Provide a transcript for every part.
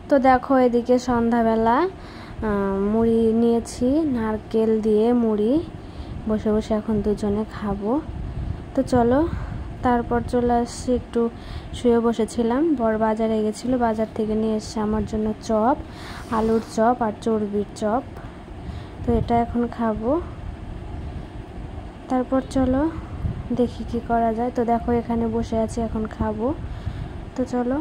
তো দেখো এদিকে সন্ধ্যাবেলা মুড়ি নিয়েছি, নারকেল দিয়ে মুড়ি, বসে বসে এখন দুজনে খাবো। তো চলো, তারপর চলে আসছি, একটু শুয়ে বসেছিলাম। বড় বাজারে গেছিলো, বাজার থেকে নিয়ে এসছে আমার জন্য চপ, আলুর চপ আর চর্বির চপ। তো এটা এখন খাবো। তারপর চলো দেখি কি করা যায়। তো দেখো এখানে বসে আছি, এখন খাবো। তো চলো।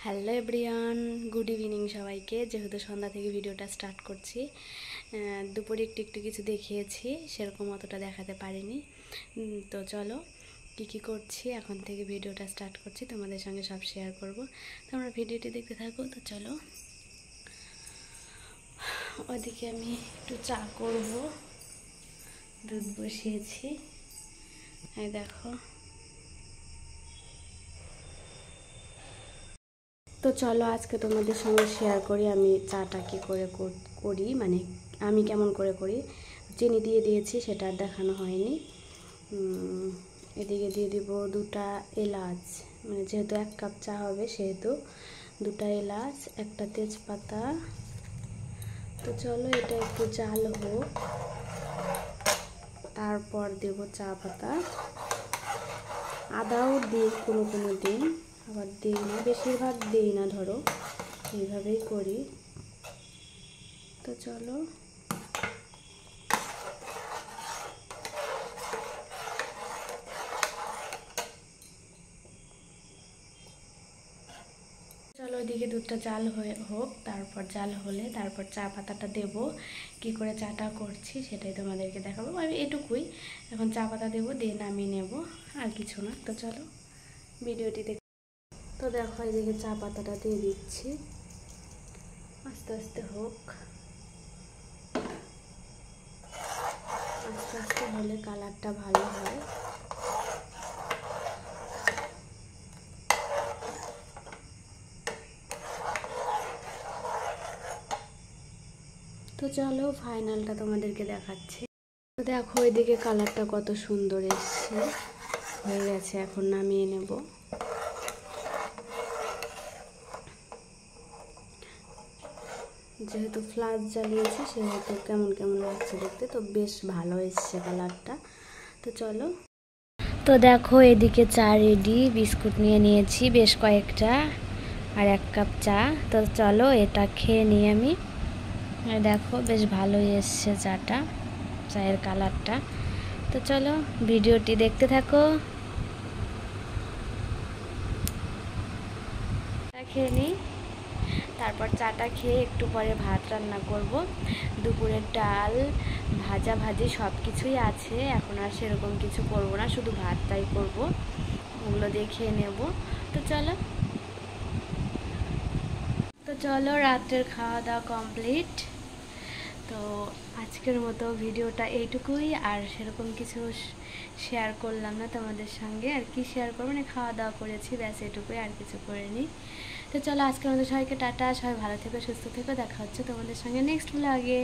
হ্যালো এভরিওয়ান, গুড ইভিনিং সবাইকে। যেহেতু সন্ধ্যা থেকে ভিডিওটা স্টার্ট করছি, দুপুরে একটু একটু কিছু দেখিয়েছি, সেরকম অতটা দেখাতে পারিনি। তো চলো কী কী করছি এখন থেকে ভিডিওটা স্টার্ট করছি, তোমাদের সঙ্গে সব শেয়ার করব। তোমরা ভিডিওটি দেখতে থাকো। তো চলো, ওদিকে আমি একটু চা করব, দুধ বসিয়েছি, এই দেখো। তো চলো আজকে তোমাদের সঙ্গে শেয়ার করি আমি চাটা কী করে করি, মানে আমি কেমন করে করি। চিনি দিয়ে দিয়েছি, সেটা আর দেখানো হয়নি। এদিকে দিয়ে দিব 2টা এলাচ, মানে যেহেতু 1 কাপ চা হবে সেহেতু 2টা এলাচ, 1টা তেজপাতা। তো চলো এটা একটু জাল হোক, তারপর দেব চা পাতা। আদাও দিই কোনো কোনো দিন, আবার দিই না, বেশিরভাগ দিই না, ধরো এইভাবেই করি। তো চলো ওইদিকে দুধটা জাল হয়ে হোক, তারপর জাল হলে তারপর চা পাতাটা দেব। কি করে চাটা করছি সেটাই তোমাদেরকে দেখাবো, আমি এটুকুই। এখন চা পাতা দেবো, দিয়ে নামিয়ে নেব, আর কিছু না। তো চলো ভিডিওটি দেখ। তো দেখো এদিকে চা পাতাটা দিয়ে দিচ্ছি, আস্তে আস্তে হোক। আস্তে আস্তে হলে কালারটা ভালো হয়। তো চলো ফাইনালটা তোমাদেরকে দেখাচ্ছি। তো দেখো এদিকে কালারটা কত সুন্দর এসছে, হয়ে গেছে। এখন নামিয়ে নেব। যেহেতু ফ্ল্যাশ জ্বালিয়েছি সেহেতু কেমন কেমন লাগছে দেখতে, তো বেশ ভালো এসছে কালারটা। তো চলো। তো দেখো এদিকে চা রেডি, বিস্কুট নিয়ে নিয়েছি বেশ কয়েকটা, আর 1 কাপ চা। তো চলো এটা খেয়ে নিই আমি। দেখো বেশ ভালোই এসছে চাটা, চায়ের কালারটা। তো চলো ভিডিওটি দেখতে থাকো। খেয়ে নিই, তারপর চাটা খেয়ে একটু পরে ভাত রান্না করব। দুপুরের ডাল ভাজা ভাজি সব কিছুই আছে, এখন আর সেরকম কিছু করব না, শুধু ভাতটাই করব, ওগুলো দিয়ে খেয়ে নেব। তো চলো রাতের খাওয়া দাওয়া কমপ্লিট। তো আজকের মতো ভিডিওটা এইটুকুই, আর সেরকম কিছু শেয়ার করলাম না তোমাদের সঙ্গে। আর কি শেয়ার করবো, মানে খাওয়া দাওয়া করেছি ব্যাস, এটুকুই, আর কিছু করিনি। তো চলো আজকের মতো সবাইকে টাটা, সবাই ভালো থেকো, সুস্থ থেকো, দেখা হচ্ছে তোমাদের সঙ্গে নেক্সট ব্লগে।